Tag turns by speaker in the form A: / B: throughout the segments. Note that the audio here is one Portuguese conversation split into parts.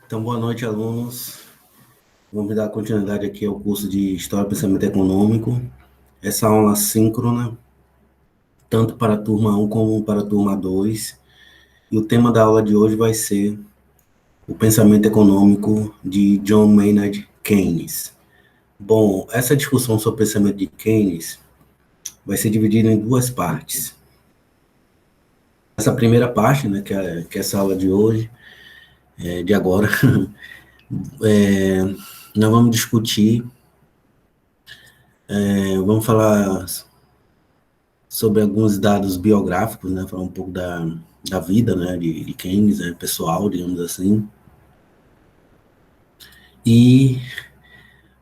A: Então, boa noite, alunos. Vamos dar continuidade aqui ao curso de História e Pensamento Econômico. Essa aula síncrona, tanto para a turma 1 como para a turma 2. E o tema da aula de hoje vai ser o pensamento econômico de John Maynard Keynes. Bom, essa discussão sobre o pensamento de Keynes vai ser dividida em duas partes. Essa primeira parte, né, que é essa aula de hoje, de agora, nós vamos discutir, vamos falar sobre alguns dados biográficos, né, falar um pouco da vida, né, de Keynes, pessoal, digamos assim. E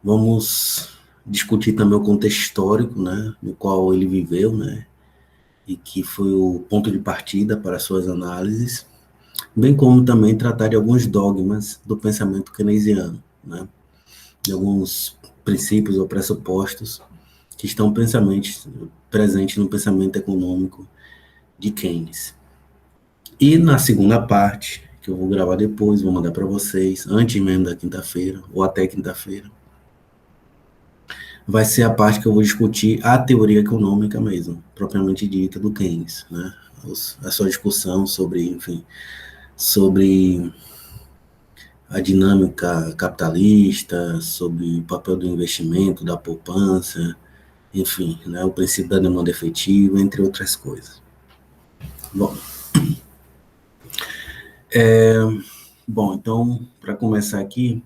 A: vamos discutir também o contexto histórico, né, no qual ele viveu, né, e que foi o ponto de partida para suas análises, bem como também tratar de alguns dogmas do pensamento keynesiano, né, de alguns princípios ou pressupostos que estão presentes no pensamento econômico de Keynes. E na segunda parte, que eu vou gravar depois, vou mandar para vocês, antes mesmo da quinta-feira, ou até quinta-feira, vai ser a parte que eu vou discutir a teoria econômica mesmo, propriamente dita, do Keynes, né? A sua discussão sobre, enfim, sobre a dinâmica capitalista, sobre o papel do investimento, da poupança, enfim, né, o princípio da demanda efetiva, entre outras coisas. Bom, então, para começar aqui,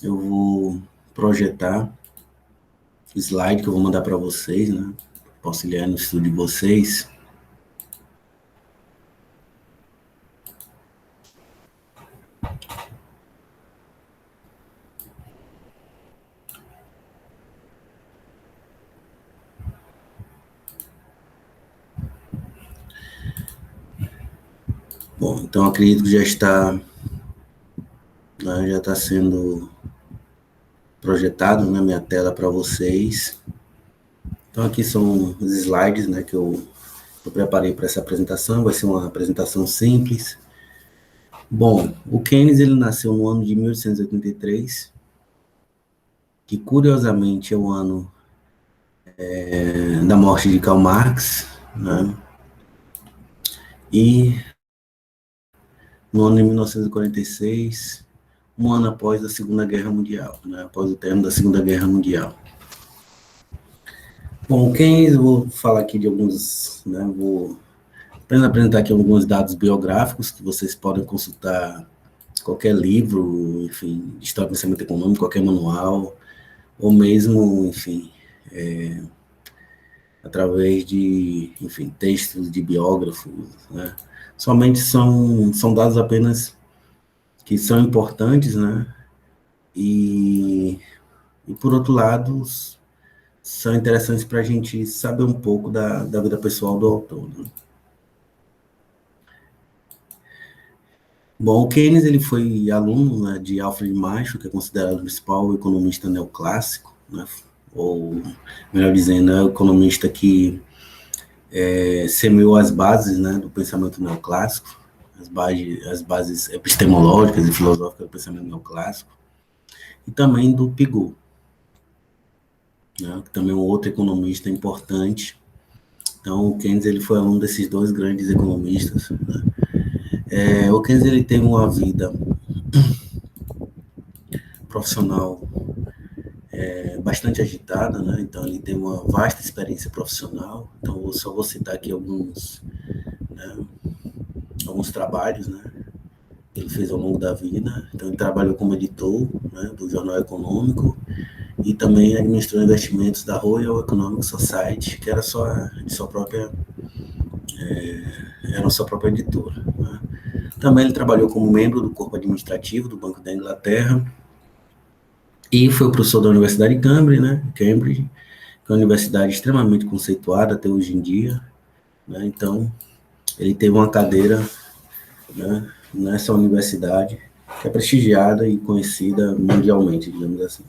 A: eu vou projetar o slide que eu vou mandar para vocês, né, para auxiliar no estudo de vocês. Bom, então acredito que já está sendo projetado na minha tela para vocês. Então aqui são os slides, né, que eu preparei para essa apresentação. Vai ser uma apresentação simples. Bom, o Keynes ele nasceu no ano de 1883, que curiosamente é o ano da morte de Karl Marx, né? E no ano de 1946, um ano após a Segunda Guerra Mundial, né? Após o término da Segunda Guerra Mundial. Bom, Keynes, eu vou falar aqui de alguns, né? Vou apenas apresentar aqui alguns dados biográficos que vocês podem consultar qualquer livro, enfim, de História do Pensamento Econômico, qualquer manual, ou mesmo, enfim, através de, enfim, textos de biógrafos, né? Somente são dados apenas que são importantes, né? E por outro lado, são interessantes para a gente saber um pouco da vida pessoal do autor, né? Bom, o Keynes ele foi aluno, né, de Alfred Marshall, que é considerado o principal economista neoclássico, né? Ou, melhor dizendo, é o economista que semeou as bases, né, do pensamento neoclássico, as bases epistemológicas e filosóficas do pensamento neoclássico, e também do Piaget, né, que também é um outro economista importante. Então, o Keynes ele foi aluno desses dois grandes economistas, né? O Keynes ele teve uma vida profissional bastante agitada, né? Então, ele tem uma vasta experiência profissional. Então, eu só vou citar aqui alguns trabalhos, né, que ele fez ao longo da vida. Então, ele trabalhou como editor, né, do Jornal Econômico, e também administrou investimentos da Royal Economic Society, que era era sua própria editora, né. Também ele trabalhou como membro do corpo administrativo do Banco da Inglaterra e foi professor da Universidade de Cambridge, né, que é uma universidade extremamente conceituada até hoje em dia, né. Então, ele teve uma cadeira, né, nessa universidade, que é prestigiada e conhecida mundialmente, digamos assim.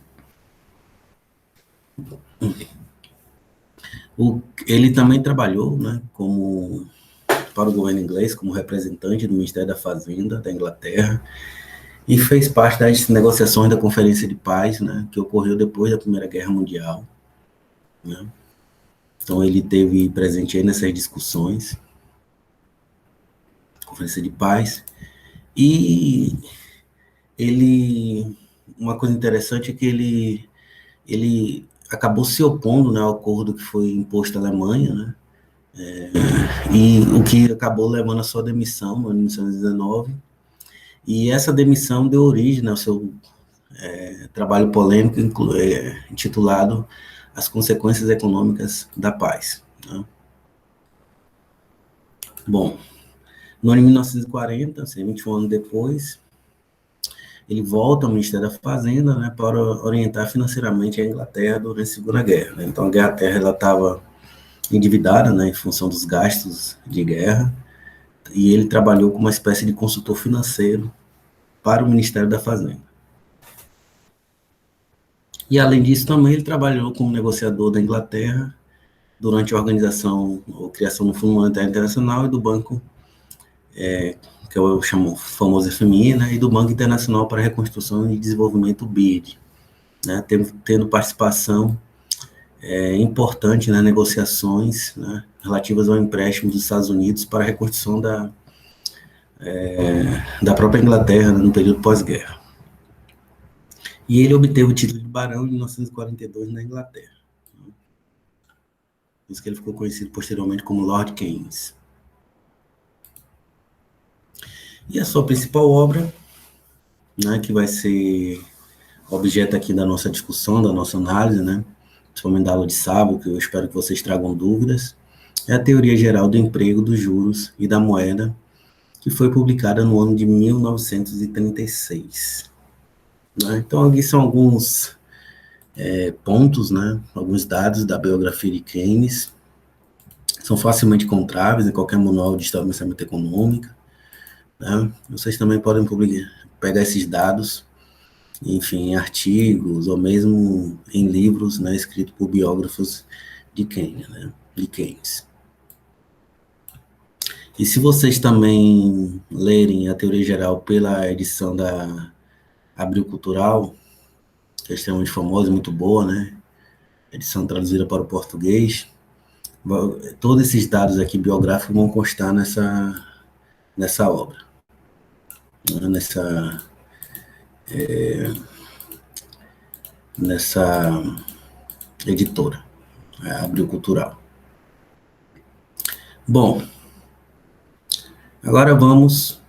A: Ele também trabalhou, né, para o governo inglês, como representante do Ministério da Fazenda da Inglaterra, e fez parte das negociações da Conferência de Paz, né, que ocorreu depois da Primeira Guerra Mundial, né? Então ele teve presente aí nessas discussões, Conferência de Paz, e ele, uma coisa interessante é que ele acabou se opondo, né, ao acordo que foi imposto à Alemanha, né, e o que acabou levando a sua demissão em 1919, e essa demissão deu origem, né, ao seu trabalho polêmico intitulado As Consequências Econômicas da Paz, né? Bom, no ano de 1940, assim, 21 anos depois, ele volta ao Ministério da Fazenda, né, para orientar financeiramente a Inglaterra durante a Segunda Guerra, né? Então a Inglaterra estava endividada, né, em função dos gastos de guerra, e ele trabalhou como uma espécie de consultor financeiro para o Ministério da Fazenda. E além disso também ele trabalhou como negociador da Inglaterra durante a organização ou criação do Fundo Monetário Internacional e do Banco, que eu chamo famoso FMI, né, e do Banco Internacional para a Reconstrução e Desenvolvimento BID, né, tendo participação importante nas negociações, né, relativas ao empréstimo dos Estados Unidos para a reconstrução da própria Inglaterra, né, no período pós-guerra. E ele obteve o título de barão em 1942 na Inglaterra. Por isso que ele ficou conhecido posteriormente como Lord Keynes. E a sua principal obra, né, que vai ser objeto aqui da nossa discussão, da nossa análise, né, principalmente da aula de sábado, que eu espero que vocês tragam dúvidas, é a Teoria Geral do Emprego, dos Juros e da Moeda, que foi publicada no ano de 1936. Né? Então, aqui são alguns pontos, né, alguns dados da biografia de Keynes, são facilmente encontráveis em qualquer manual de História do Pensamento Econômico, né? Vocês também podem pegar esses dados, enfim, em artigos ou mesmo em livros, né, escritos por biógrafos de Keynes, né, de Keynes. E se vocês também lerem a Teoria Geral pela edição da Abril Cultural, que é extremamente famosa e muito boa, né, edição traduzida para o português, todos esses dados aqui biográficos vão constar nessa obra, né, nessa editora, a Abril Cultural. Bom, agora vamos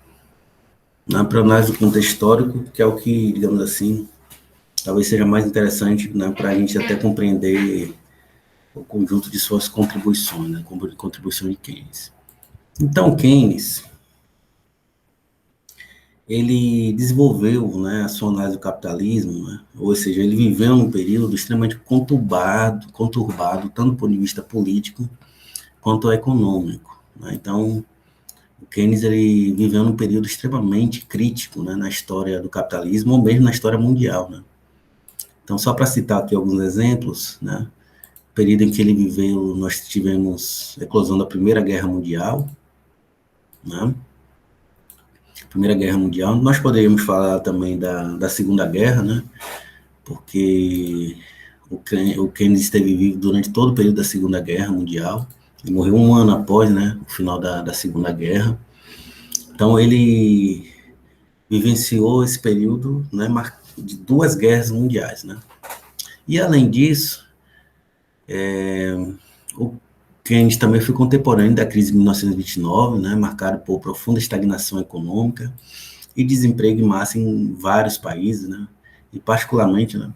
A: para a análise do contexto histórico, que é o que, digamos assim, talvez seja mais interessante, né, para a gente até compreender o conjunto de suas contribuições, né, contribuição de Keynes. Então, Keynes, ele desenvolveu, né, a sua análise do capitalismo, né, ou seja, ele viveu um período extremamente conturbado, tanto do ponto de vista político quanto econômico, né? Então, o Keynes ele viveu num período extremamente crítico, né, na história do capitalismo, ou mesmo na história mundial, né? Então, só para citar aqui alguns exemplos, né, o período em que ele viveu, nós tivemos a eclosão da Primeira Guerra Mundial, né? Primeira Guerra Mundial. Nós poderíamos falar também da Segunda Guerra, né? Porque o Keynes esteve vivo durante todo o período da Segunda Guerra Mundial. Ele morreu um ano após, né, o final da Segunda Guerra. Então, ele vivenciou esse período, né, de duas guerras mundiais, né? E, além disso, o Keynes também foi contemporâneo da crise de 1929, né, marcado por profunda estagnação econômica e desemprego em massa em vários países, né, e particularmente, né,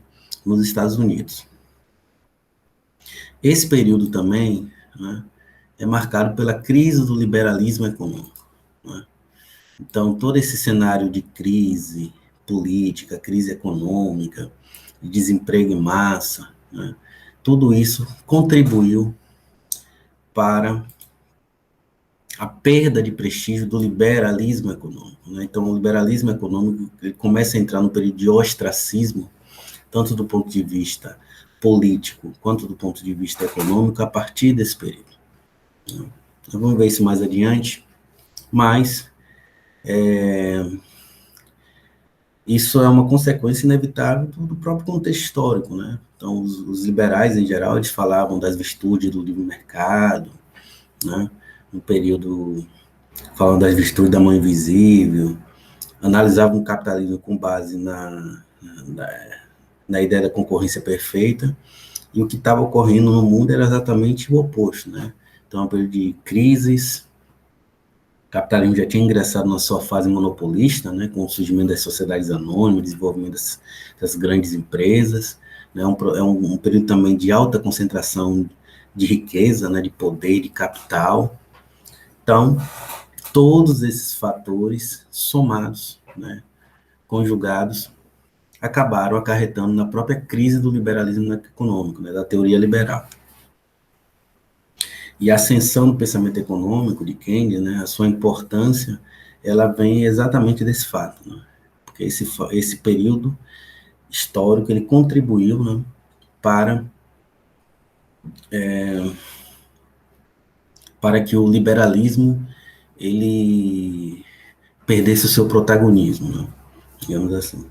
A: nos Estados Unidos. Esse período também, né, é marcado pela crise do liberalismo econômico, né? Então, todo esse cenário de crise política, crise econômica, de desemprego em massa, né, tudo isso contribuiu para a perda de prestígio do liberalismo econômico, né? Então, o liberalismo econômico ele começa a entrar no período de ostracismo, tanto do ponto de vista político quanto do ponto de vista econômico, a partir desse período. Então, vamos ver isso mais adiante, mas isso é uma consequência inevitável do próprio contexto histórico, né? Então, os liberais, em geral, eles falavam das virtudes do livre mercado, né? No período, falando das virtudes da mão invisível, analisavam o capitalismo com base na ideia da concorrência perfeita, e o que estava ocorrendo no mundo era exatamente o oposto, né? Então, um período de crises, o capitalismo já tinha ingressado na sua fase monopolista, né, com o surgimento das sociedades anônimas, desenvolvimento das grandes empresas, né, um período também de alta concentração de riqueza, né, de poder, de capital. Então, todos esses fatores somados, né, conjugados, acabaram acarretando na própria crise do liberalismo econômico, né, da teoria liberal. E a ascensão do pensamento econômico de Keynes, né, a sua importância, ela vem exatamente desse fato, né? Porque esse período histórico ele contribuiu, né, para para que o liberalismo ele perdesse o seu protagonismo, né, digamos assim.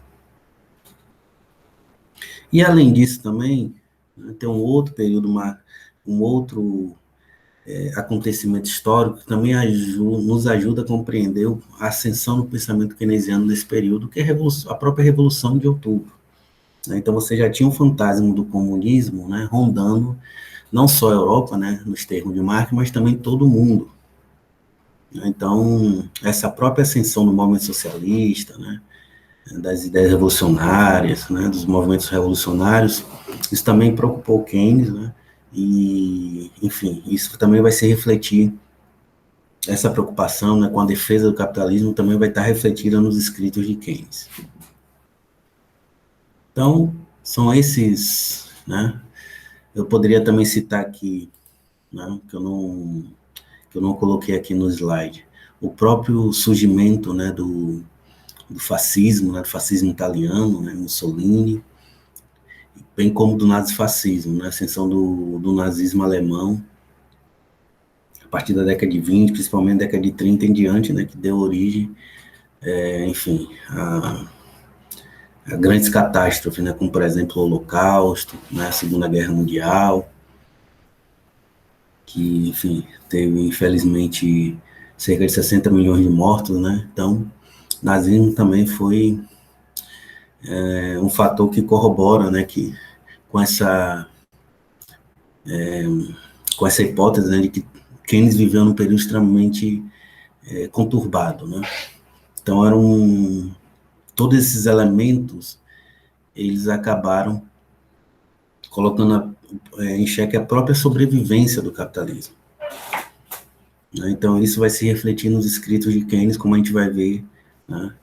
A: E além disso também, né, tem um outro período, um outro acontecimento histórico que também nos ajuda a compreender a ascensão do pensamento keynesiano nesse período, que é a própria Revolução de Outubro. Né? Então você já tinha um fantasma do comunismo, né, rondando não só a Europa, né, nos termos de Marx, mas também todo o mundo. Então, essa própria ascensão do movimento socialista, né, das ideias revolucionárias, né, dos movimentos revolucionários, isso também preocupou Keynes, né, e, enfim, isso também vai se refletir, essa preocupação, né, com a defesa do capitalismo também vai estar refletida nos escritos de Keynes. Então, são esses, né, eu poderia também citar aqui, né, que eu não coloquei aqui no slide, o próprio surgimento, né, do fascismo, né, do fascismo italiano, né, Mussolini, bem como do nazifascismo, né, a ascensão do nazismo alemão, a partir da década de 20, principalmente da década de 30 em diante, né, que deu origem, enfim, a grandes catástrofes, né, como, por exemplo, o Holocausto, né, a Segunda Guerra Mundial, que, enfim, teve, infelizmente, cerca de 60 milhões de mortos, né? Então, o nazismo também foi um fator que corrobora, né, que com com essa hipótese, né, de que Keynes viveu num período extremamente conturbado, né? Então, todos esses elementos, eles acabaram colocando em xeque a própria sobrevivência do capitalismo. Então, isso vai se refletir nos escritos de Keynes, como a gente vai ver, né,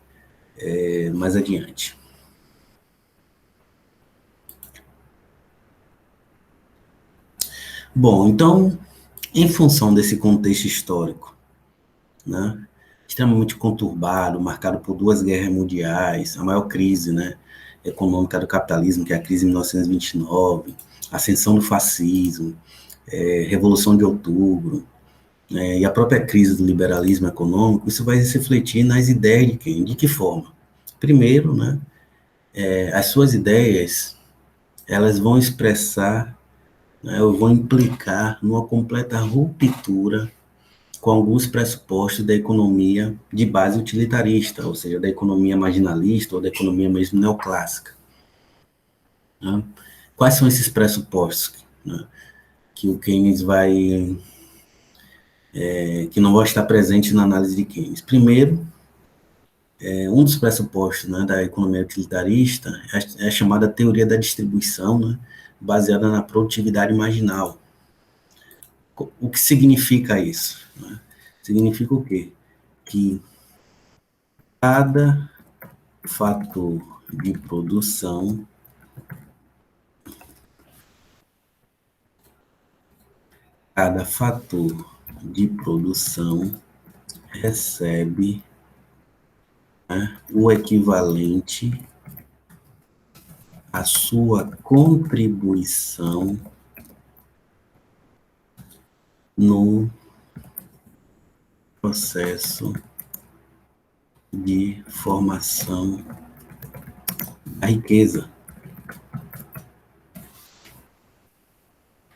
A: mais adiante. Bom, então, em função desse contexto histórico, né, extremamente conturbado, marcado por duas guerras mundiais, a maior crise, né, econômica do capitalismo, que é a crise de 1929, ascensão do fascismo, Revolução de Outubro, e a própria crise do liberalismo econômico, isso vai se refletir nas ideias de quem? De que forma? Primeiro, né, as suas ideias, elas vão expressar, né, ou vão implicar numa completa ruptura com alguns pressupostos da economia de base utilitarista, ou seja, da economia marginalista ou da economia mesmo neoclássica. Né? Quais são esses pressupostos, né, que o Keynes que não vão estar presentes na análise de Keynes? Primeiro, um dos pressupostos, né, da economia utilitarista é a chamada teoria da distribuição, né, baseada na produtividade marginal. O que significa isso? Né? Significa o quê? Que cada fator de produção recebe, né, o equivalente à sua contribuição no processo de formação a riqueza.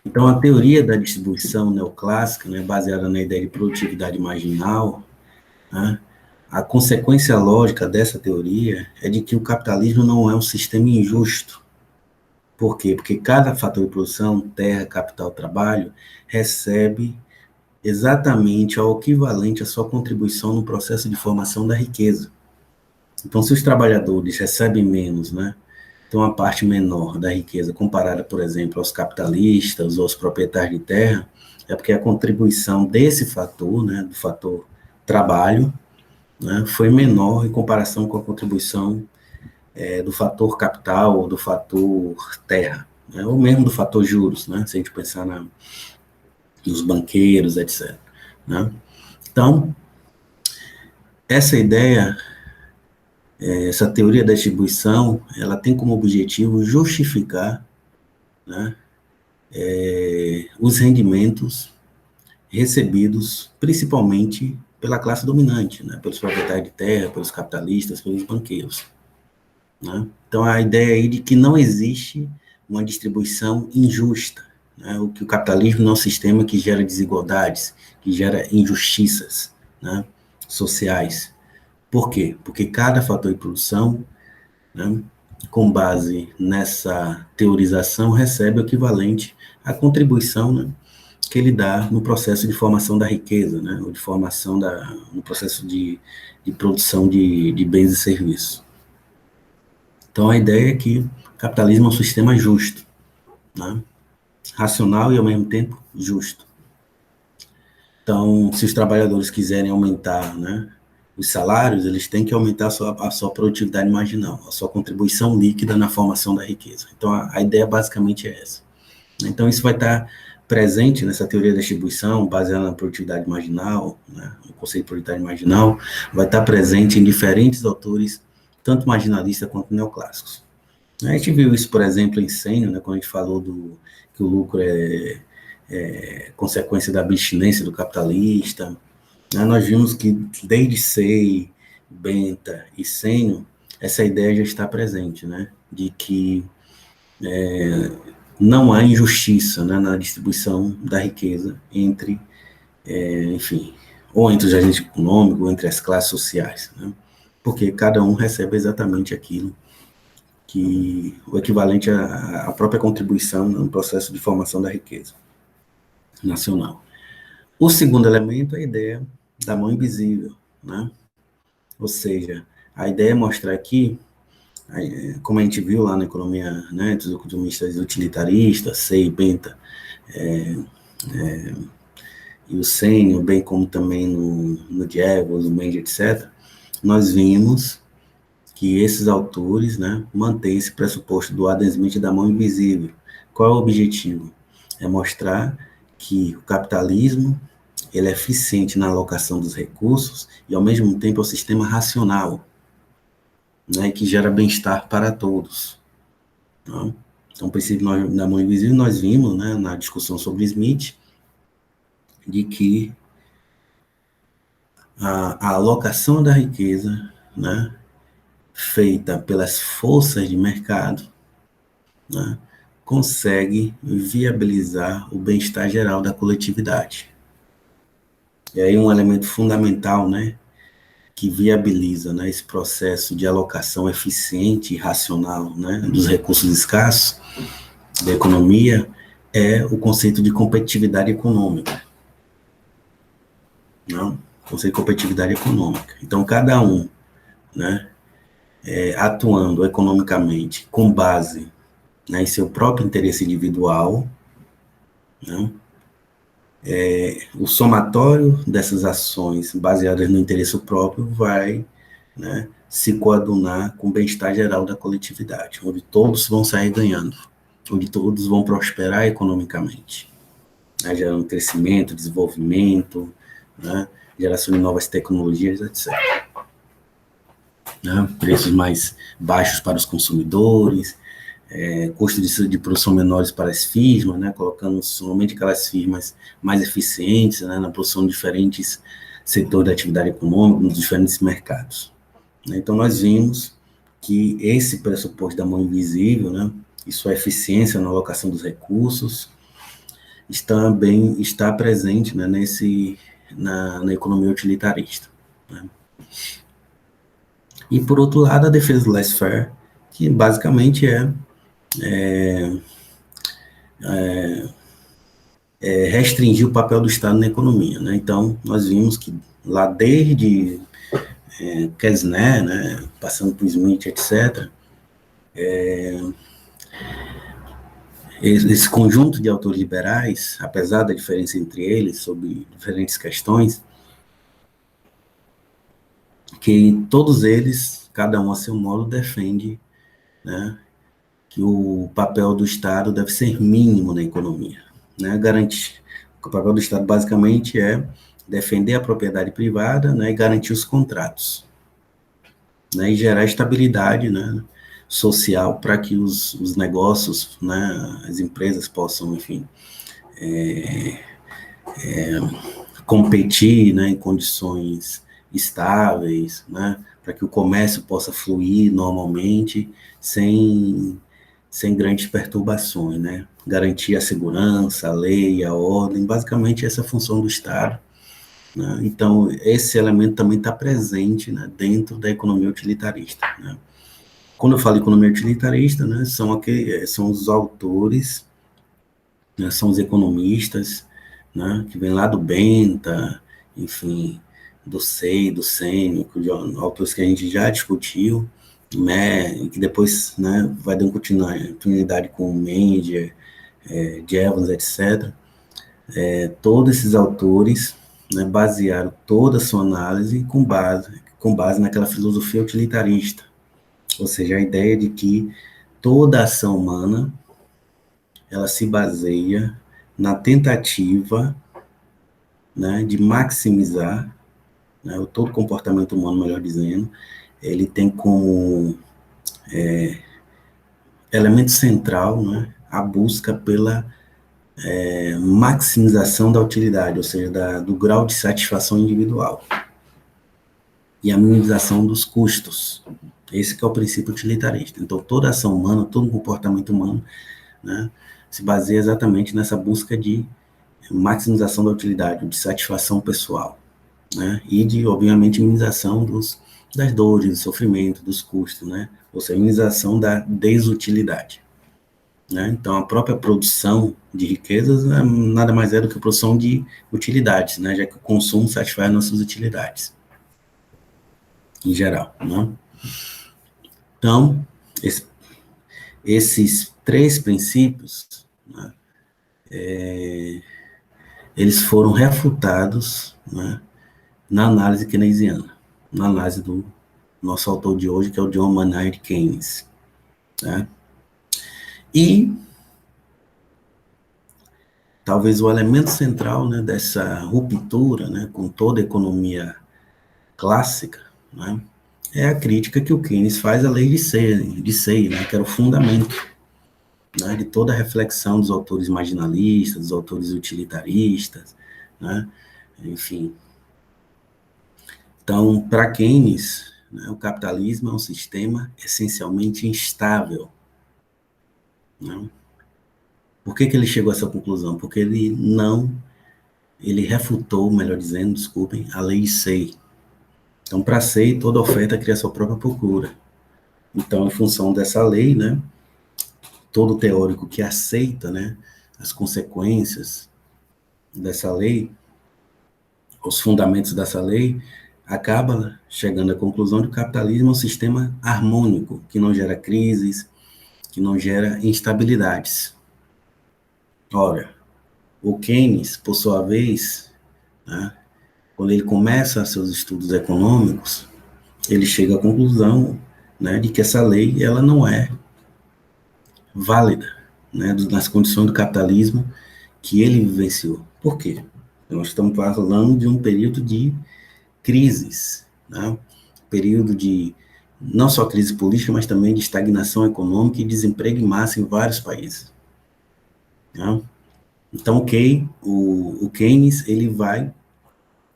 A: Então, a teoria da distribuição neoclássica, né, baseada na ideia de produtividade marginal, né, a consequência lógica dessa teoria é de que o capitalismo não é um sistema injusto. Por quê? Porque cada fator de produção, terra, capital, trabalho, recebe exatamente o equivalente à sua contribuição no processo de formação da riqueza. Então, se os trabalhadores recebem menos, né, tem uma parte menor da riqueza comparada, por exemplo, aos capitalistas ou aos proprietários de terra, é porque a contribuição desse fator, né, do fator trabalho, né, foi menor em comparação com a contribuição do fator capital ou do fator terra, né, ou mesmo do fator juros, né, se a gente pensar nos banqueiros, etc. Né? Então, essa ideia, essa teoria da distribuição, ela tem como objetivo justificar, né, os rendimentos recebidos principalmente pela classe dominante, né, pelos proprietários de terra, pelos capitalistas, pelos banqueiros. Né? Então, a ideia aí de que não existe uma distribuição injusta, né? O que o capitalismo não é um sistema que gera desigualdades, que gera injustiças, né, sociais. Por quê? Porque cada fator de produção, né, com base nessa teorização, recebe o equivalente à contribuição, né, que ele dá no processo de formação da riqueza, né, ou de formação no processo de produção de bens e serviços. Então, a ideia é que o capitalismo é um sistema justo, né, racional e, ao mesmo tempo, justo. Então, se os trabalhadores quiserem aumentar, né, os salários, eles têm que aumentar a sua produtividade marginal, a sua contribuição líquida na formação da riqueza. Então, a ideia basicamente é essa. Então, isso vai estar presente nessa teoria da distribuição, baseada na produtividade marginal, né, o conceito de produtividade marginal, vai estar presente em diferentes autores, tanto marginalistas quanto neoclássicos. A gente viu isso, por exemplo, em Sênio, né, quando a gente falou que o lucro é consequência da abstinência do capitalista. Né, nós vimos que desde Say, Benta e Sênio, essa ideia já está presente, né, de que não há injustiça, né, na distribuição da riqueza entre, enfim, ou entre os agentes econômicos, ou entre as classes sociais, né, porque cada um recebe exatamente aquilo que o equivalente à própria contribuição no processo de formação da riqueza nacional. O segundo elemento é a ideia da mão invisível, né? Ou seja, a ideia é mostrar aqui, como a gente viu lá na economia, né, dos economistas utilitaristas, Say, Benta, e o Sênio, bem como também no Diego, no Mendes, etc., nós vimos que esses autores, né, mantêm esse pressuposto do Adam Smith da mão invisível. Qual é o objetivo? É mostrar que o capitalismo ele é eficiente na alocação dos recursos e, ao mesmo tempo, é um sistema racional, né, que gera bem-estar para todos. Não? Então, o princípio da mão invisível, nós vimos, né, na discussão sobre Smith, de que a alocação da riqueza, né, feita pelas forças de mercado, né, consegue viabilizar o bem-estar geral da coletividade. E aí um elemento fundamental, né, que viabiliza, né, esse processo de alocação eficiente e racional, né, dos recursos escassos da economia é o conceito de competitividade econômica. Não? O conceito de competitividade econômica. Então, cada um, né, atuando economicamente com base, né, em seu próprio interesse individual, né, o somatório dessas ações baseadas no interesse próprio vai, né, se coadunar com o bem-estar geral da coletividade, onde todos vão sair ganhando, onde todos vão prosperar economicamente, né, gerando crescimento, desenvolvimento, né, geração de novas tecnologias, etc. Né, preços mais baixos para os consumidores, custos de produção menores para as firmas, né, colocando somente aquelas firmas mais eficientes, né, na produção de diferentes setores da atividade econômica, nos diferentes mercados. Então, nós vimos que esse pressuposto da mão invisível, né, e sua eficiência na alocação dos recursos, está presente, né, na economia utilitarista, né. E, por outro lado, a defesa do laissez-faire, que basicamente restringir o papel do Estado na economia, né. Então, nós vimos que lá desde Kesner, né, passando por Smith, etc., esse conjunto de autores liberais, apesar da diferença entre eles sobre diferentes questões, que todos eles, cada um a seu modo, defende, né, que o papel do Estado deve ser mínimo na economia, né, garantir. O papel do Estado basicamente é defender a propriedade privada, né, e garantir os contratos, né, e gerar estabilidade, né, social para que os negócios, né, as empresas possam, enfim, competir, né, em condições estáveis, né, para que o comércio possa fluir normalmente, sem grandes perturbações, né, garantir a segurança, a lei, a ordem, basicamente essa é a função do Estado, né. Então, esse elemento também está presente, né, dentro da economia utilitarista, né. Quando eu falo economia utilitarista, né, são os autores, né, são os economistas, né, que vêm lá do Benta, enfim, do SEI, do Sênico, de autores que a gente já discutiu, né, e que depois, né, vai dar continuidade com o Mendes, Jevons, etc. Todos esses autores, né, basearam toda a sua análise com base naquela filosofia utilitarista, ou seja, a ideia de que toda ação humana ela se baseia na tentativa, né, de maximizar, né, todo comportamento humano, melhor dizendo, ele tem como elemento central, né, a busca pela maximização da utilidade, ou seja, do grau de satisfação individual e a minimização dos custos. Esse que é o princípio utilitarista. Então, toda ação humana, todo comportamento humano, né, se baseia exatamente nessa busca de maximização da utilidade, de satisfação pessoal, né, e de, obviamente, minimização das dores, do sofrimento, dos custos, né, ou seja, minimização da desutilidade, né. Então, a própria produção de riquezas nada mais é do que a produção de utilidades, né, já que o consumo satisfaz nossas utilidades, em geral, né. Então, esses três princípios, né, eles foram refutados, né, na análise keynesiana, na análise do nosso autor de hoje, que é o John Maynard Keynes, né? E talvez o elemento central, né, dessa ruptura, né, com toda a economia clássica, né, é a crítica que o Keynes faz à lei de Say, né, que era o fundamento, né, de toda a reflexão dos autores marginalistas, dos autores utilitaristas, né, enfim. Então, para Keynes, né, o capitalismo é um sistema essencialmente instável, né? Por que ele chegou a essa conclusão? Porque ele refutou, melhor dizendo, desculpem, a lei de Say. Então, para Say, toda oferta cria sua própria procura. Então, em função dessa lei, né, todo teórico que aceita, né, as consequências dessa lei, os fundamentos dessa lei, acaba chegando à conclusão de que o capitalismo é um sistema harmônico, que não gera crises, que não gera instabilidades. Ora, o Keynes, por sua vez, né, quando ele começa seus estudos econômicos, ele chega à conclusão, né, de que essa lei ela não é válida, né, nas condições do capitalismo que ele vivenciou. Por quê? Nós estamos falando de um período de crises, né, período de não só crise política, mas também de estagnação econômica e desemprego em massa em vários países, né? Então, o Keynes ele vai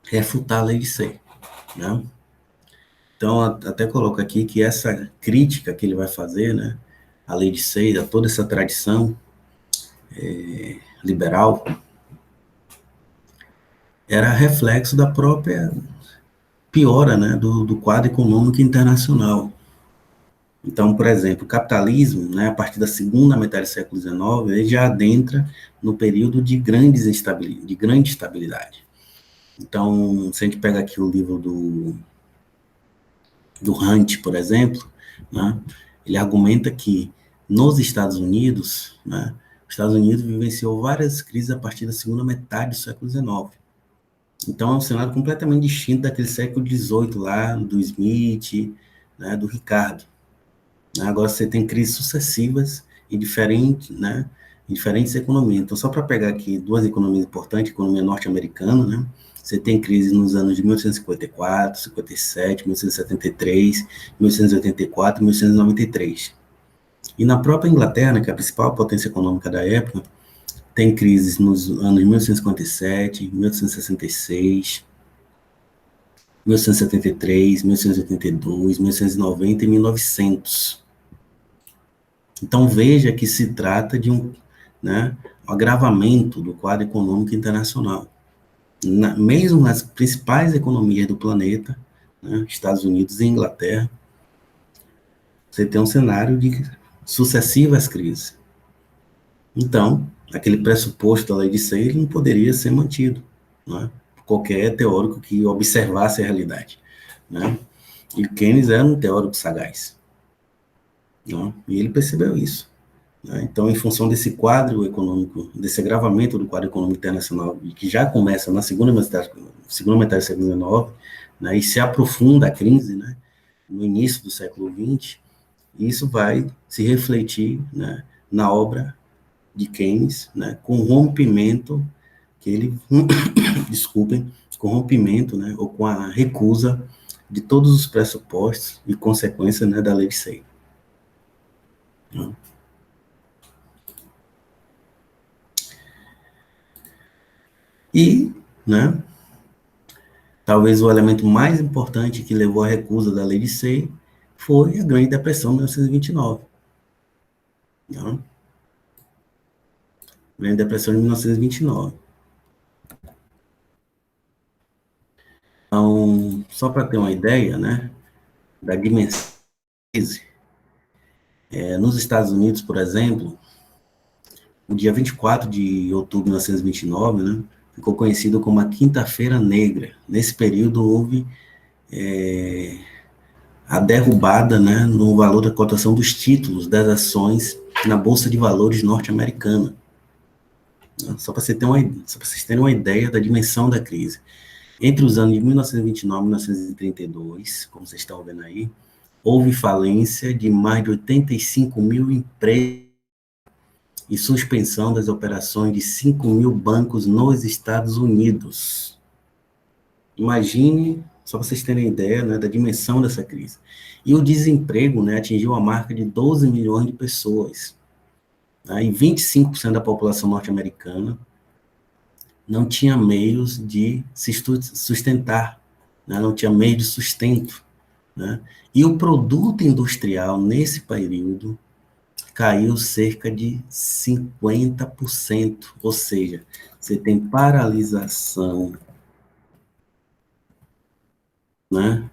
A: refutar a lei de Say, né? Então, até coloco aqui que essa crítica que ele vai fazer, né, à lei de seis, a toda essa tradição liberal, era reflexo da própria piora, né, do quadro econômico internacional. Então, por exemplo, o capitalismo, né, a partir da segunda metade do século XIX, ele já adentra no período de grande estabilidade. Então, se a gente pega aqui o livro do Hunt, por exemplo, né, ele argumenta que nos Estados Unidos, né, os Estados Unidos vivenciou várias crises a partir da segunda metade do século XIX. Então, é um cenário completamente distinto daquele século XVIII lá, do Smith, né, do Ricardo. Agora você tem crises sucessivas e diferentes, né, em diferentes economias. Então, só para pegar aqui duas economias importantes, a economia norte-americana, né, você tem crise nos anos de 1854, 57, 1873, 1884 e 1893. E na própria Inglaterra, né, que é a principal potência econômica da época, tem crises nos anos de 1857, 1866, 1873, 1882, 1890 e 1900. Então, veja que se trata de um, né, um agravamento do quadro econômico internacional. Mesmo nas principais economias do planeta, né, Estados Unidos e Inglaterra, você tem um cenário de sucessivas crises. Então, aquele pressuposto da lei de Sayre não poderia ser mantido, né, por qualquer teórico que observasse a realidade. Né? E Keynes era um teórico sagaz. Né? E ele percebeu isso. Então, em função desse quadro econômico, desse agravamento do quadro econômico internacional, que já começa na segunda metade do século XIX, né, e se aprofunda a crise, né, no início do século XX, isso vai se refletir, né, na obra de Keynes, né, com o rompimento que ele, desculpem, com o rompimento, né, ou com a recusa de todos os pressupostos e consequências, né, da lei de Say. E, né, talvez o elemento mais importante que levou à recusa da lei de Say foi a Grande Depressão de 1929. Né? Grande Depressão de 1929. Então, só para ter uma ideia, né, da dimensão, nos Estados Unidos, por exemplo, o dia 24 de outubro de 1929, né, ficou conhecido como a Quinta-feira Negra. Nesse período houve a derrubada, né, no valor da cotação dos títulos das ações na Bolsa de Valores norte-americana. Só para vocês terem uma ideia da dimensão da crise. Entre os anos de 1929 e 1932, como vocês estão vendo aí, houve falência de mais de 85 mil empresas e suspensão das operações de 5 mil bancos nos Estados Unidos. Imagine, só para vocês terem ideia, né, da dimensão dessa crise. E o desemprego, né, atingiu a marca de 12 milhões de pessoas. Né, e 25% da população norte-americana não tinha meios de se sustentar, né, não tinha meio de sustento. Né, e o produto industrial, nesse período, caiu cerca de 50%, ou seja, você tem paralisação, né,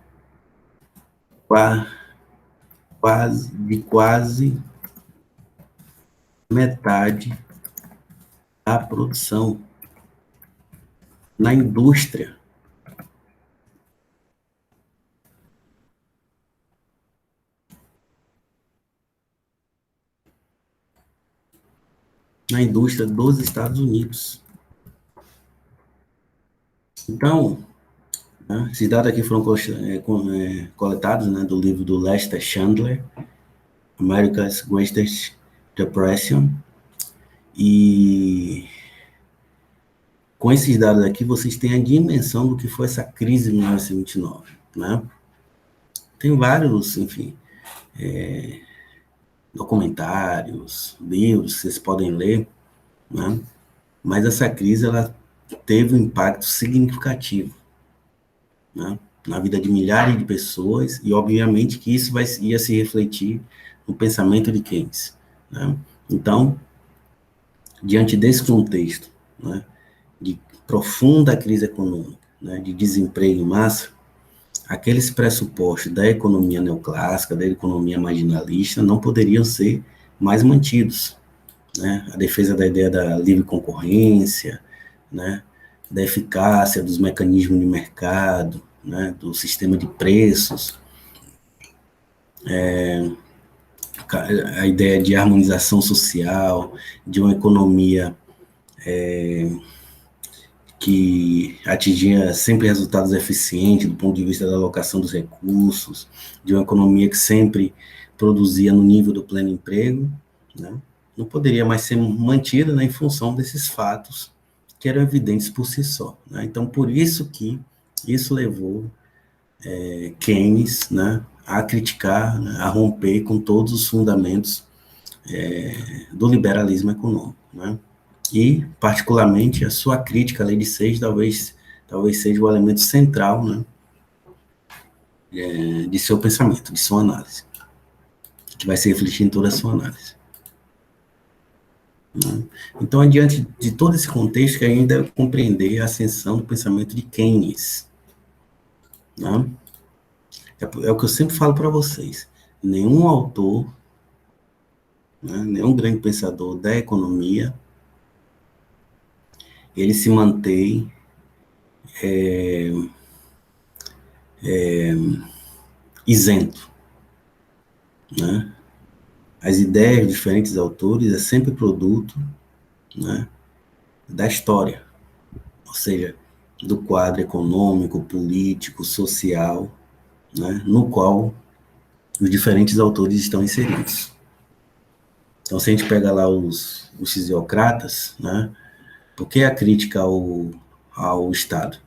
A: quase metade da produção na indústria. Na indústria dos Estados Unidos. Então, né, esses dados aqui foram coletados, né, do livro do Lester Chandler, America's Greatest Depression, e com esses dados aqui vocês têm a dimensão do que foi essa crise de 1929, né? Tem vários, enfim, documentários, livros que vocês podem ler, né? Mas essa crise ela teve um impacto significativo, né, na vida de milhares de pessoas, e obviamente que isso ia se refletir no pensamento de Keynes, né? Então, diante desse contexto, né, de profunda crise econômica, né, de desemprego em massa, aqueles pressupostos da economia neoclássica, da economia marginalista, não poderiam ser mais mantidos, né? A defesa da ideia da livre concorrência, né, da eficácia dos mecanismos de mercado, né, do sistema de preços, a ideia de harmonização social, de uma economia que atingia sempre resultados eficientes do ponto de vista da alocação dos recursos, de uma economia que sempre produzia no nível do pleno emprego, né, não poderia mais ser mantida, né, em função desses fatos que eram evidentes por si só, né? Então, por isso que isso levou Keynes, né, a criticar, né, a romper com todos os fundamentos do liberalismo econômico, né? E, particularmente, a sua crítica à Lei de Seixas talvez seja o elemento central, né, de seu pensamento, de sua análise, que vai se refletir em toda a sua análise, né? Então, diante de todo esse contexto, que ainda deve compreender a ascensão do pensamento de Keynes, né? É o que eu sempre falo para vocês. Nenhum autor, né, nenhum grande pensador da economia, ele se mantém isento, né? As ideias de diferentes autores é sempre produto, né, da história, ou seja, do quadro econômico, político, social, né, no qual os diferentes autores estão inseridos. Então, se a gente pega lá os fisiocratas, né, por que a crítica ao Estado?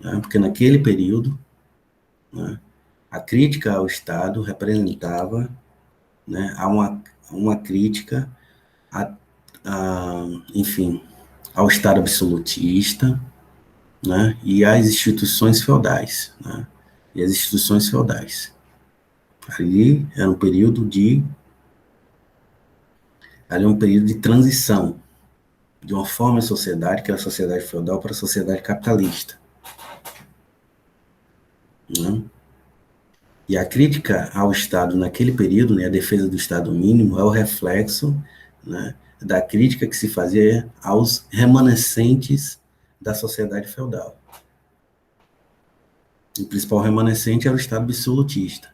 A: Né? Porque naquele período, né, a crítica ao Estado representava, né, uma crítica, enfim, ao Estado absolutista, né, e às instituições feudais, né, e as instituições feudais. Ali era um período de transição de uma forma de sociedade, que era a sociedade feudal, para a sociedade capitalista, né? E a crítica ao Estado naquele período, né, a defesa do Estado mínimo, é o reflexo, né, da crítica que se fazia aos remanescentes da sociedade feudal. O principal remanescente era o Estado absolutista.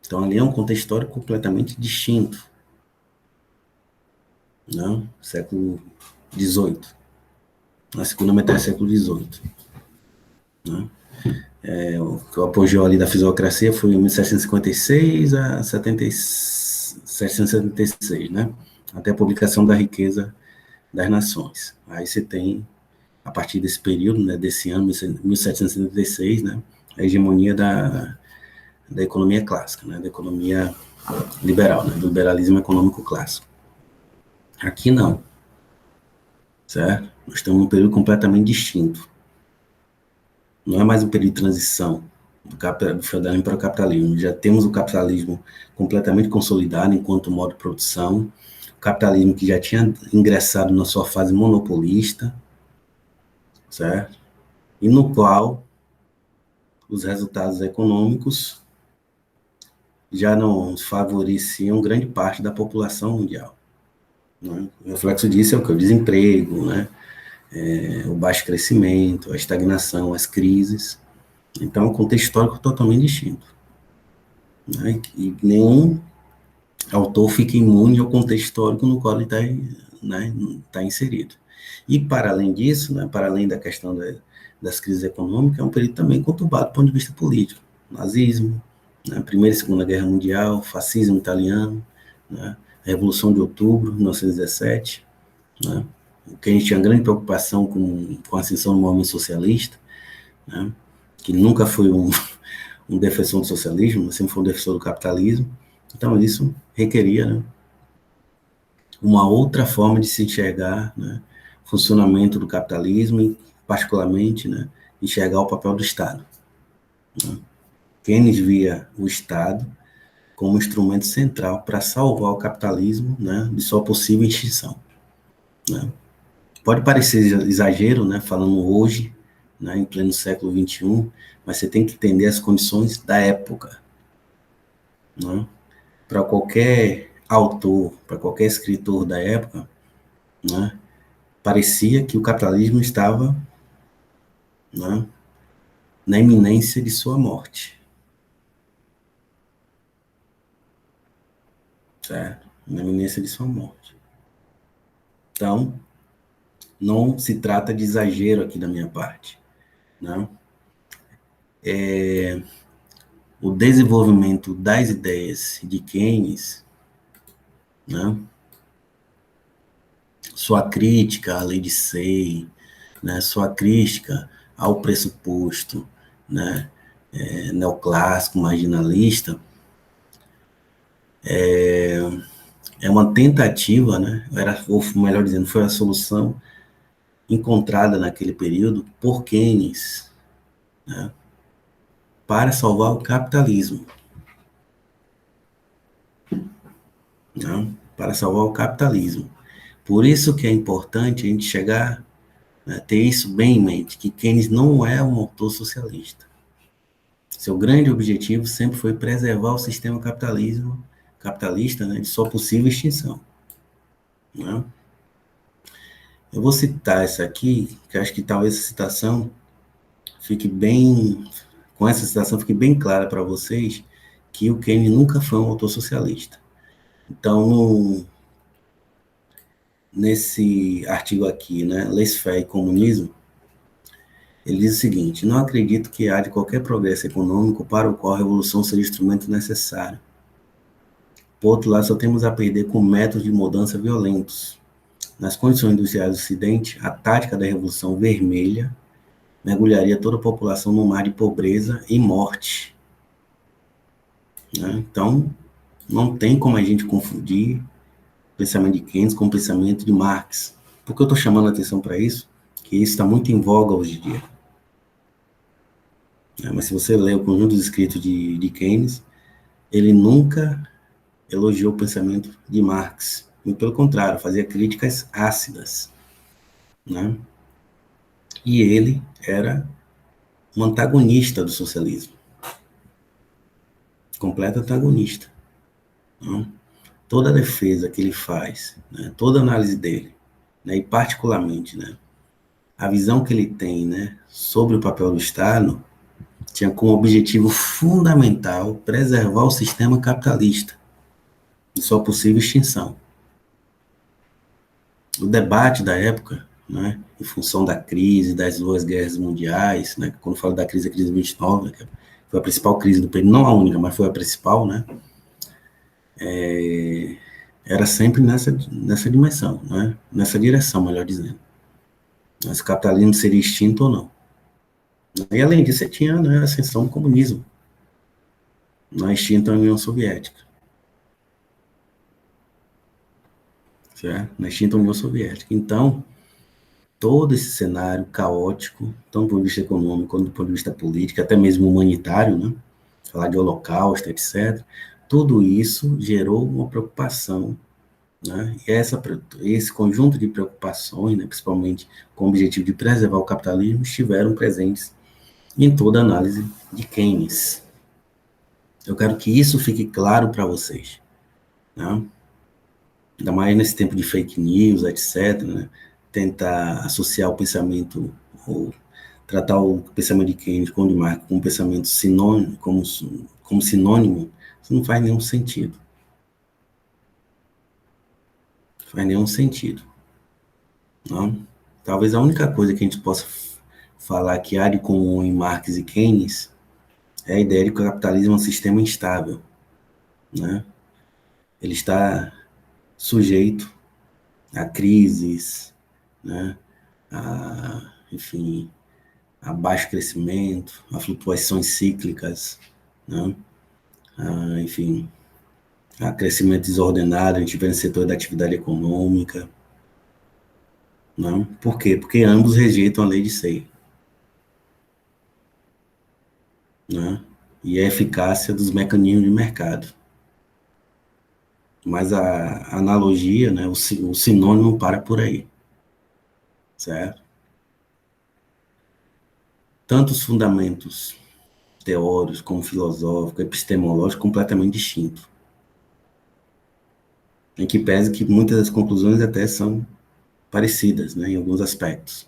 A: Então, ali é um contexto histórico completamente distinto, né? Século XVIII, na segunda metade do século XVIII, né? O apogeu ali da fisiocracia foi em 1756 a 776, né? Até a publicação da Riqueza das Nações. Aí você tem, a partir desse período, né, desse ano, 1776, né, a hegemonia da economia clássica, né, da economia liberal, né, do liberalismo econômico clássico. Aqui não, certo? Nós estamos num período completamente distinto. Não é mais um período de transição do feudalismo para o capitalismo. Já temos o capitalismo completamente consolidado enquanto modo de produção, o capitalismo que já tinha ingressado na sua fase monopolista, certo? E no qual os resultados econômicos já não favoreciam grande parte da população mundial, né? O reflexo disso é o que? O desemprego, né? O baixo crescimento, a estagnação, as crises. Então, é um contexto histórico totalmente distinto, né? E nenhum autor fica imune ao contexto histórico no qual ele está, né, tá inserido. E, para além disso, né, para além da questão das crises econômicas, é um período também conturbado do ponto de vista político. Nazismo, né, Primeira e Segunda Guerra Mundial, fascismo italiano, né, a Revolução de Outubro, 1917, né, que a gente tinha grande preocupação com a ascensão do movimento socialista, né, que nunca foi um defensor do socialismo, mas sempre foi um defensor do capitalismo. Então, isso requeria, né, uma outra forma de se enxergar, né, o funcionamento do capitalismo, e particularmente, né, enxergar o papel do Estado. Né? Keynes via o Estado como instrumento central para salvar o capitalismo, né, de sua possível extinção. Né? Pode parecer exagero, né, falando hoje, né, em pleno século XXI, mas você tem que entender as condições da época. Né? Para qualquer autor, para qualquer escritor da época, né, parecia que o capitalismo estava, né, na iminência de sua morte. Certo? Na iminência de sua morte. Então, não se trata de exagero aqui da minha parte. Né? O desenvolvimento das ideias de Keynes, né? Sua crítica à lei de Say, né? Sua crítica ao pressuposto, né? Neoclássico, marginalista, é uma tentativa, né? Ou melhor dizendo, foi a solução encontrada naquele período por Keynes, né? Para salvar o capitalismo. Né? Para salvar o capitalismo. Por isso que é importante a gente chegar, né, ter isso bem em mente, que Keynes não é um autor socialista. Seu grande objetivo sempre foi preservar o sistema capitalista, né, de sua possível extinção. Né? Eu vou citar essa aqui, que acho que talvez essa citação fique bem, com essa citação fique bem clara para vocês que o Keynes nunca foi um autor socialista. Então, nesse artigo aqui, né, Laissez-faire e Comunismo, ele diz o seguinte: não acredito que há de qualquer progresso econômico para o qual a revolução seja instrumento necessário. Por outro lado, só temos a perder com métodos de mudança violentos. Nas condições industriais do Ocidente, a tática da Revolução Vermelha mergulharia toda a população no mar de pobreza e morte. Né? Então, não tem como a gente confundir o pensamento de Keynes com o pensamento de Marx. Por que eu estou chamando a atenção para isso? Que isso está muito em voga hoje em dia. Mas se você ler o conjunto dos escritos de Keynes, ele nunca elogiou o pensamento de Marx. Muito pelo contrário, fazia críticas ácidas. Né? E ele era um antagonista do socialismo. Completo antagonista. Né? Toda a defesa que ele faz, né? Toda a análise dele, né? E particularmente, né? A visão que ele tem, né? Sobre o papel do Estado, tinha como objetivo fundamental preservar o sistema capitalista de sua possível extinção. O debate da época, né, em função da crise, das duas guerras mundiais, né, quando eu falo da crise, a crise de 29, que foi a principal crise do período, não a única, mas foi a principal, né, era sempre nessa dimensão, né, nessa direção, melhor dizendo. Se o capitalismo seria extinto ou não. E além disso, você tinha, né, a ascensão do comunismo, na extinta União Soviética. Certo? Na extinta União Soviética. Então, todo esse cenário caótico, tanto do ponto de vista econômico quanto do ponto de vista político, até mesmo humanitário, né? Falar de holocausto, etc. Tudo isso gerou uma preocupação, né? E esse conjunto de preocupações, né, principalmente com o objetivo de preservar o capitalismo, estiveram presentes em toda a análise de Keynes. Eu quero que isso fique claro para vocês. Né? Ainda mais nesse tempo de fake news, etc., né? Tentar associar o pensamento, ou tratar o pensamento de Keynes com o de Marx como um pensamento sinônimo, como sinônimo, isso não faz nenhum sentido. Não faz nenhum sentido. Não? Talvez a única coisa que a gente possa falar que há de comum em Marx e Keynes é a ideia de que o capitalismo é um sistema instável. Né? Ele está sujeito a crises, né? Enfim, a baixo crescimento, a flutuações cíclicas, né? Enfim, a crescimento desordenado, a gente vê no setor da atividade econômica. Né? Por quê? Porque ambos rejeitam a lei de Say. né, e a eficácia dos mecanismos de mercado. Mas a analogia, né, o sinônimo para por aí, certo? Tanto os fundamentos teóricos como filosóficos, epistemológicos, completamente distintos. Em que pese que muitas das conclusões até são parecidas, né, em alguns aspectos.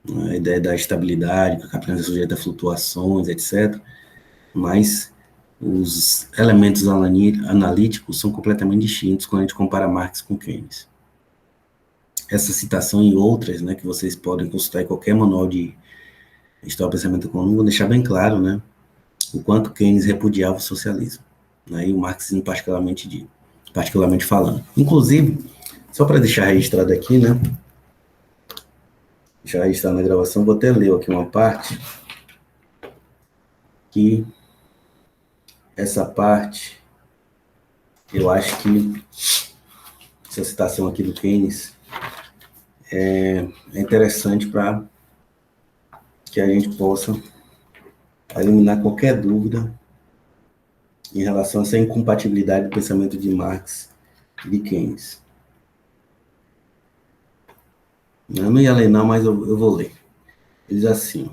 A: A ideia da estabilidade, que a capitalismo é sujeita a flutuações, etc. Mas os elementos analíticos são completamente distintos quando a gente compara Marx com Keynes. Essa citação e outras, né, que vocês podem consultar em qualquer manual de História do Pensamento Econômico, vão deixar bem claro, né, o quanto Keynes repudiava o socialismo, né, e o marxismo particularmente falando. Inclusive, só para deixar registrado aqui, né, deixar registrado na gravação, vou até ler aqui uma parte, que essa parte, eu acho que essa citação aqui do Keynes é interessante para que a gente possa eliminar qualquer dúvida em relação a essa incompatibilidade do pensamento de Marx e de Keynes. Eu não ia ler não, mas eu vou ler. Ele diz assim,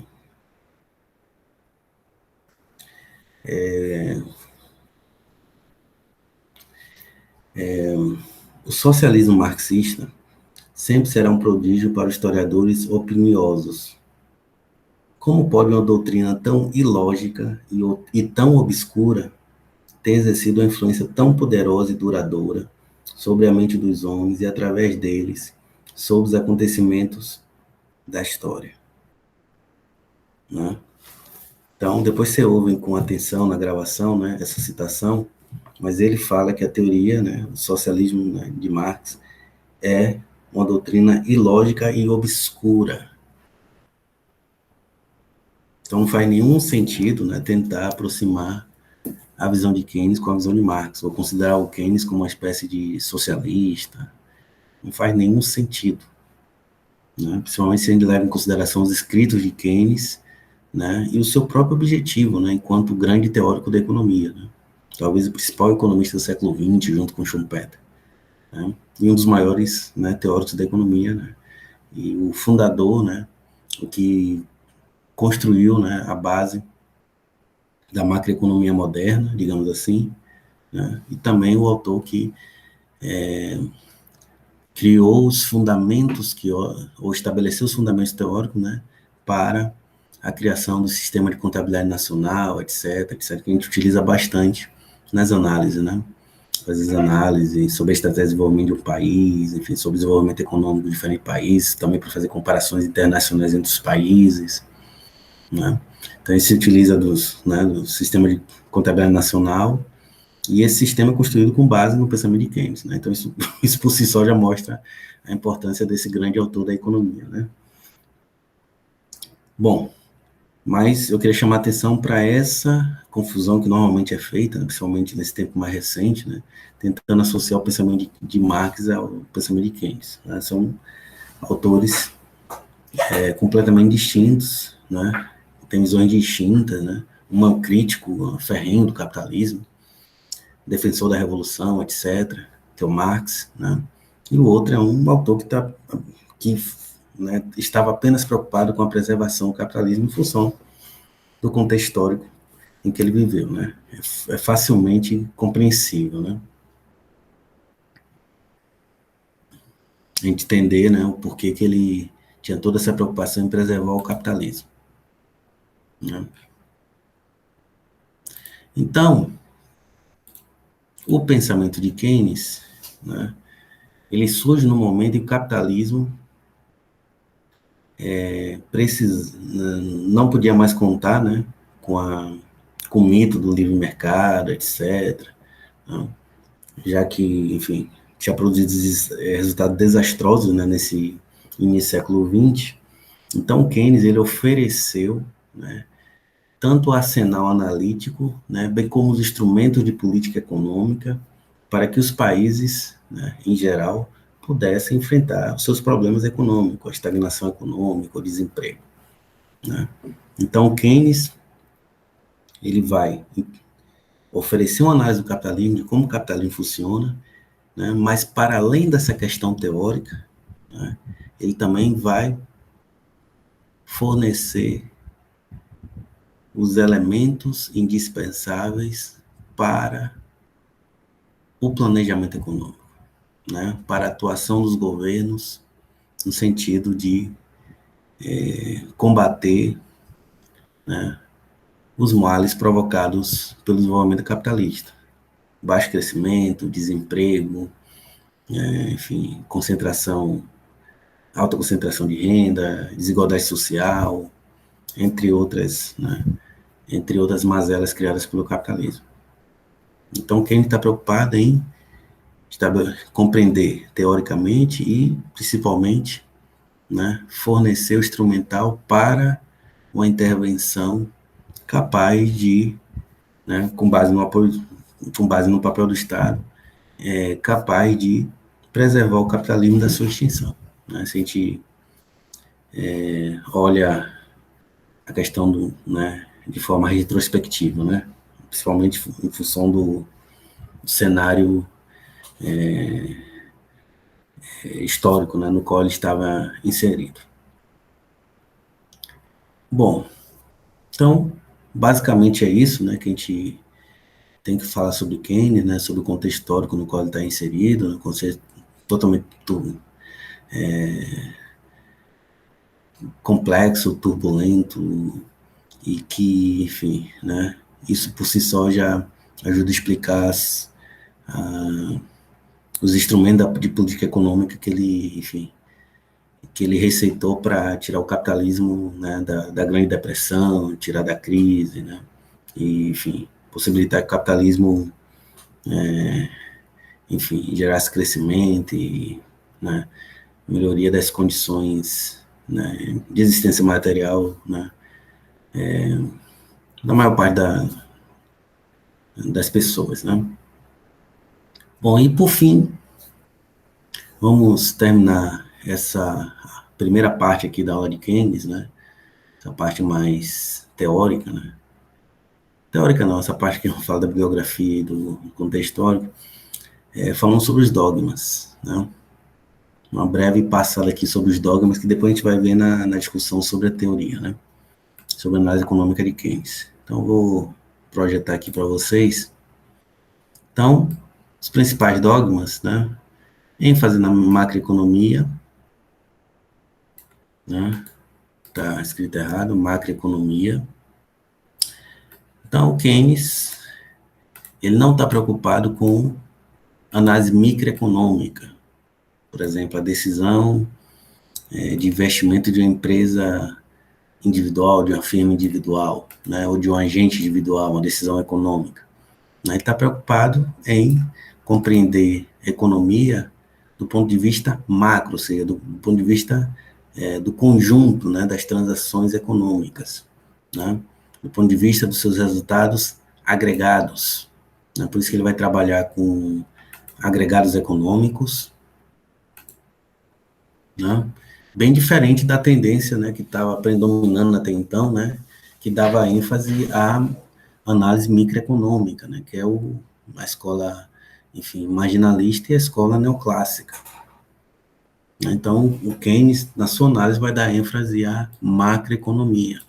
A: o socialismo marxista sempre será um prodígio para os historiadores opiniosos. Como pode uma doutrina tão ilógica e tão obscura ter exercido uma influência tão poderosa e duradoura sobre a mente dos homens e, através deles, sobre os acontecimentos da história? Né? Então, depois você ouve com atenção na gravação, né, essa citação, mas ele fala que a teoria, né, o socialismo, né, de Marx é uma doutrina ilógica e obscura. Então, não faz nenhum sentido, né, tentar aproximar a visão de Keynes com a visão de Marx, ou considerar o Keynes como uma espécie de socialista. Não faz nenhum sentido, né? Principalmente se a gente leva em consideração os escritos de Keynes, né, e o seu próprio objetivo, né, enquanto grande teórico da economia, né? Talvez o principal economista do século XX, junto com Schumpeter, né, e um dos maiores, né, teóricos da economia, né, e o fundador, né, o que construiu, né, a base da macroeconomia moderna, digamos assim, né, e também o autor que criou os fundamentos, ou estabeleceu os fundamentos teóricos, né, para a criação do sistema de contabilidade nacional, etc., etc., que a gente utiliza bastante nas análises, né? Fazer análises sobre a estratégia de desenvolvimento de um país, enfim, sobre o desenvolvimento econômico de diferentes países, também para fazer comparações internacionais entre os países, né? Então, isso se utiliza do sistema de contabilidade nacional, e esse sistema é construído com base no pensamento de Keynes, né? Então, isso por si só já mostra a importância desse grande autor da economia, né? Bom, mas eu queria chamar a atenção para essa confusão que normalmente é feita, né, principalmente nesse tempo mais recente, né, tentando associar o pensamento de Marx ao pensamento de Keynes. Né? São autores completamente distintos, né, têm visões distintas, né, um é um crítico ferrenho do capitalismo, defensor da revolução, etc., que é o Marx, né, e o outro é um autor que né, estava apenas preocupado com a preservação do capitalismo em função do contexto histórico em que ele viveu, né? É facilmente compreensível, né? A gente entender, né, o porquê que ele tinha toda essa preocupação em preservar o capitalismo, né? Então, o pensamento de Keynes, né, ele surge no momento em que o capitalismo não podia mais contar, né, com o mito do livre mercado, etc., né? Já que, enfim, tinha produzido resultados desastrosos, né, nesse início do século XX. Então, Keynes ele ofereceu, né, tanto o arsenal analítico, né, bem como os instrumentos de política econômica, para que os países, né, em geral, pudessem enfrentar os seus problemas econômicos, a estagnação econômica, o desemprego. Né? Então, Keynes ele vai oferecer uma análise do capitalismo, de como o capitalismo funciona, né? Mas para além dessa questão teórica, né, ele também vai fornecer os elementos indispensáveis para o planejamento econômico, né, para a atuação dos governos no sentido de combater, né, os males provocados pelo desenvolvimento capitalista. Baixo crescimento, desemprego, enfim, alta concentração de renda, desigualdade social, entre outras, né, entre outras mazelas criadas pelo capitalismo. Então, quem está preocupado em compreender teoricamente e, principalmente, né, fornecer o instrumental para uma intervenção capaz de, né, com base no apoio, com base no papel do Estado, capaz de preservar o capitalismo da sua extinção. Né? Se a gente olha a questão né, de forma retrospectiva, né? Principalmente em função do cenário histórico, né, no qual ele estava inserido. Bom, então, basicamente é isso, né, que a gente tem que falar sobre Keynes, né, sobre o contexto histórico no qual ele está inserido, um contexto totalmente complexo, turbulento, e que, enfim, né, isso por si só já ajuda a explicar os instrumentos de política econômica que ele, enfim, que ele receitou para tirar o capitalismo, né, da Grande Depressão, tirar da crise, né, e, enfim, possibilitar que o capitalismo, enfim, gerasse crescimento e, né, melhoria das condições, né, de existência material, né, da maior parte das pessoas, né. Bom, e por fim, vamos terminar essa primeira parte aqui da aula de Keynes, né, essa parte mais teórica, né, teórica não, essa parte que eu falo da bibliografia e do contexto histórico, falando sobre os dogmas, né, uma breve passada aqui sobre os dogmas, que depois a gente vai ver na discussão sobre a teoria, né, sobre a análise econômica de Keynes. Então, vou projetar aqui para vocês. Então, os principais dogmas, né, ênfase na macroeconomia, né, está escrito errado, macroeconomia. Então, o Keynes, ele não está preocupado com análise microeconômica, por exemplo, a decisão de investimento de uma empresa individual, de uma firma individual, né, ou de um agente individual, uma decisão econômica. Né. Ele está preocupado em compreender a economia do ponto de vista macro, ou seja, do ponto de vista do conjunto, né, das transações econômicas, né, do ponto de vista dos seus resultados agregados. Né, por isso que ele vai trabalhar com agregados econômicos, né, bem diferente da tendência, né, que estava predominando até então, né, que dava ênfase à análise microeconômica, né, que é a escola, enfim, marginalista e a escola neoclássica. Então, o Keynes, na sua análise, vai dar ênfase à macroeconomia.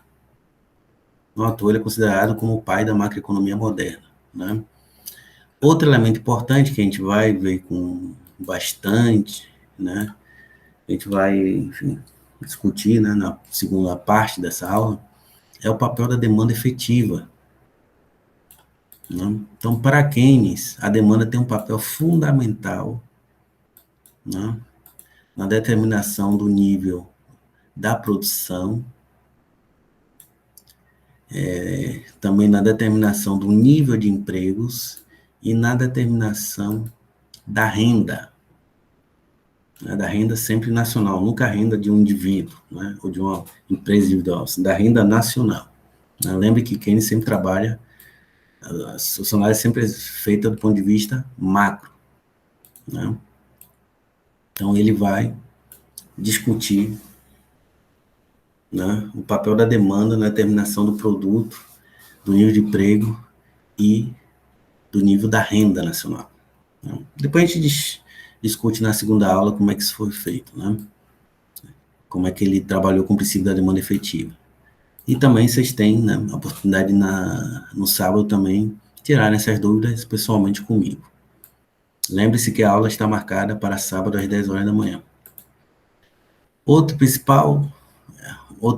A: No ator, ele é considerado como o pai da macroeconomia moderna, né? Outro elemento importante que a gente vai ver com bastante, né, a gente vai, enfim, discutir, né, na segunda parte dessa aula, é o papel da demanda efetiva. Né? Então, para Keynes, a demanda tem um papel fundamental, né, na determinação do nível da produção, também na determinação do nível de empregos e na determinação da renda. Né, da renda sempre nacional, nunca a renda de um indivíduo, né, ou de uma empresa individual, assim, da renda nacional. Né? Lembre que Keynes sempre trabalha, a sua análise sempre é feita do ponto de vista macro. Né? Então, ele vai discutir, né, o papel da demanda na determinação do produto, do nível de emprego e do nível da renda nacional. Né? Depois a gente discute na segunda aula como é que isso foi feito, né? Como é que ele trabalhou com o princípio da demanda efetiva. E também vocês têm, né, a oportunidade no sábado também tirarem essas dúvidas pessoalmente comigo. Lembre-se que a aula está marcada para sábado às 10 horas da manhã. Outro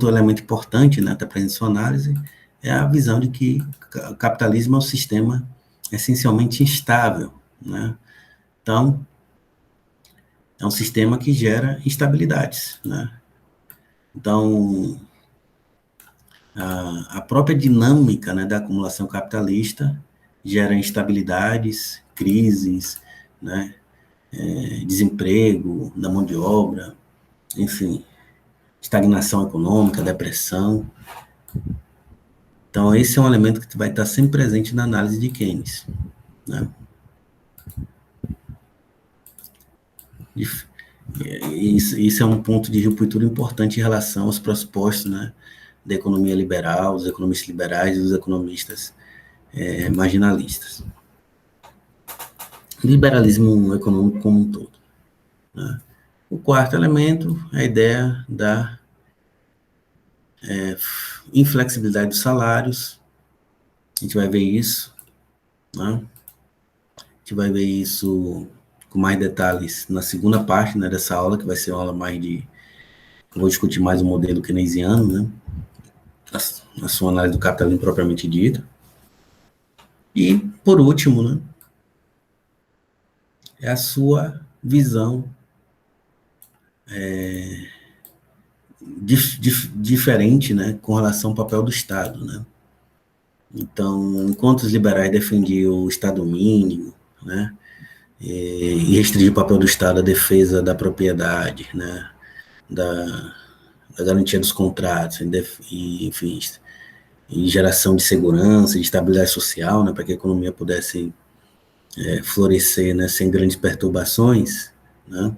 A: elemento importante, né, da presente sua análise é a visão de que o capitalismo é um sistema essencialmente instável, né? Então, é um sistema que gera instabilidades, né? Então, a própria dinâmica, né, da acumulação capitalista gera instabilidades, crises, né, desemprego da mão de obra, enfim, estagnação econômica, depressão. Então, esse é um elemento que vai estar sempre presente na análise de Keynes, né? Isso é um ponto de ruptura importante em relação aos pressupostos, né, da economia liberal, os economistas liberais e os economistas marginalistas. Liberalismo econômico como um todo. Né? O quarto elemento é a ideia da inflexibilidade dos salários. A gente vai ver isso, né? A gente vai ver isso com mais detalhes na segunda parte, né, dessa aula, que vai ser uma aula mais de... Eu vou discutir mais o modelo keynesiano, né? A sua análise do capitalismo propriamente dita. E, por último, né, é a sua visão diferente, né, com relação ao papel do Estado, né? Então, enquanto os liberais defendiam o Estado mínimo, né, e restringir o papel do Estado à defesa da propriedade, né, da garantia dos contratos, e, enfim, e geração de segurança, de estabilidade social, né, para que a economia pudesse florescer, né, sem grandes perturbações, né.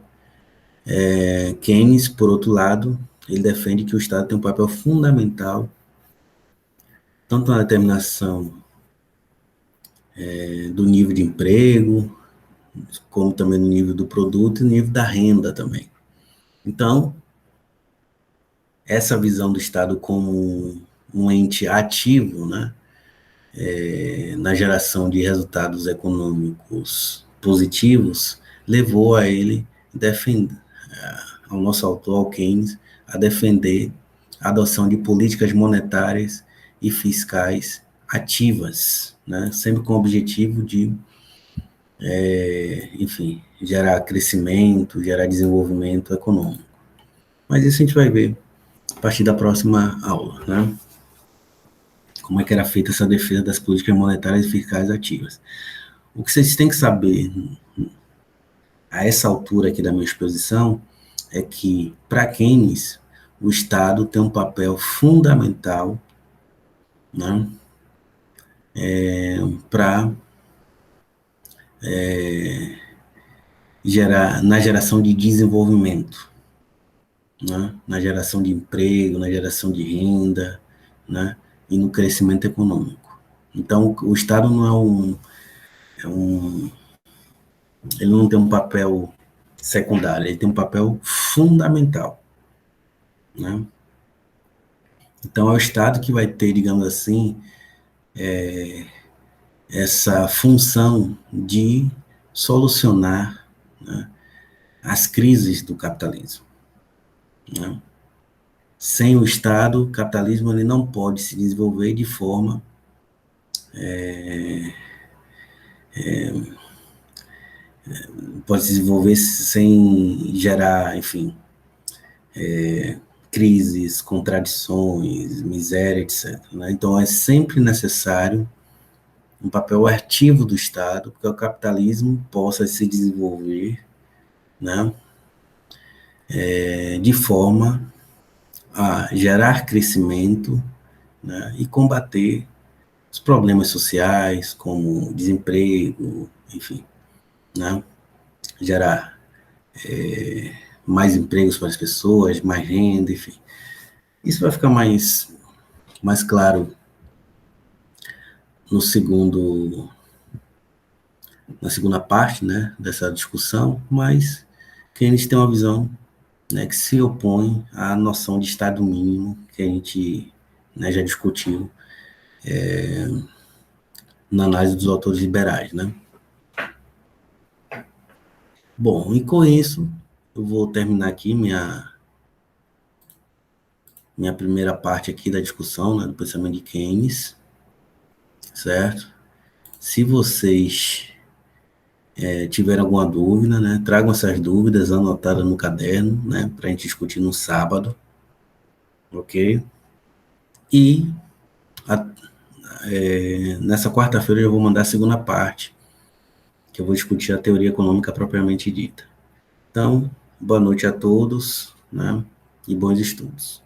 A: Keynes, por outro lado, ele defende que o Estado tem um papel fundamental tanto na determinação do nível de emprego, como também no nível do produto e no nível da renda também. Então, essa visão do Estado como um ente ativo, né, na geração de resultados econômicos positivos, levou a ele ao nosso autor, ao Keynes, a defender a adoção de políticas monetárias e fiscais ativas, né, sempre com o objetivo de, enfim, gerar crescimento, gerar desenvolvimento econômico. Mas isso a gente vai ver a partir da próxima aula, né? Como é que era feita essa defesa das políticas monetárias e fiscais ativas. O que vocês têm que saber a essa altura aqui da minha exposição é que, para Keynes, o Estado tem um papel fundamental, né, para na geração de desenvolvimento, né, na geração de emprego, na geração de renda, né, e no crescimento econômico. Então, o Estado não ele não tem um papel secundário, ele tem um papel fundamental, né? Então, é o Estado que vai ter, digamos assim, essa função de solucionar, né, as crises do capitalismo, né? Sem o Estado, o capitalismo ele não pode se desenvolver de forma pode se desenvolver sem gerar, enfim, crises, contradições, miséria, etc. Né? Então, é sempre necessário um papel ativo do Estado, porque o capitalismo possa se desenvolver, né, de forma a gerar crescimento, né, e combater os problemas sociais, como desemprego, enfim, né, gerar mais empregos para as pessoas, mais renda, enfim. Isso vai ficar mais claro na segunda parte, né, dessa discussão, mas Keynes tem uma visão, né, que se opõe à noção de Estado mínimo que a gente, né, já discutiu na análise dos autores liberais, né. Bom, e com isso, eu vou terminar aqui minha primeira parte aqui da discussão, né, do pensamento de Keynes, certo? Se vocês tiverem alguma dúvida, né, tragam essas dúvidas anotadas no caderno, né, para a gente discutir no sábado, ok? E nessa quarta-feira eu vou mandar a segunda parte, que eu vou discutir a teoria econômica propriamente dita. Então, boa noite a todos, né, e bons estudos.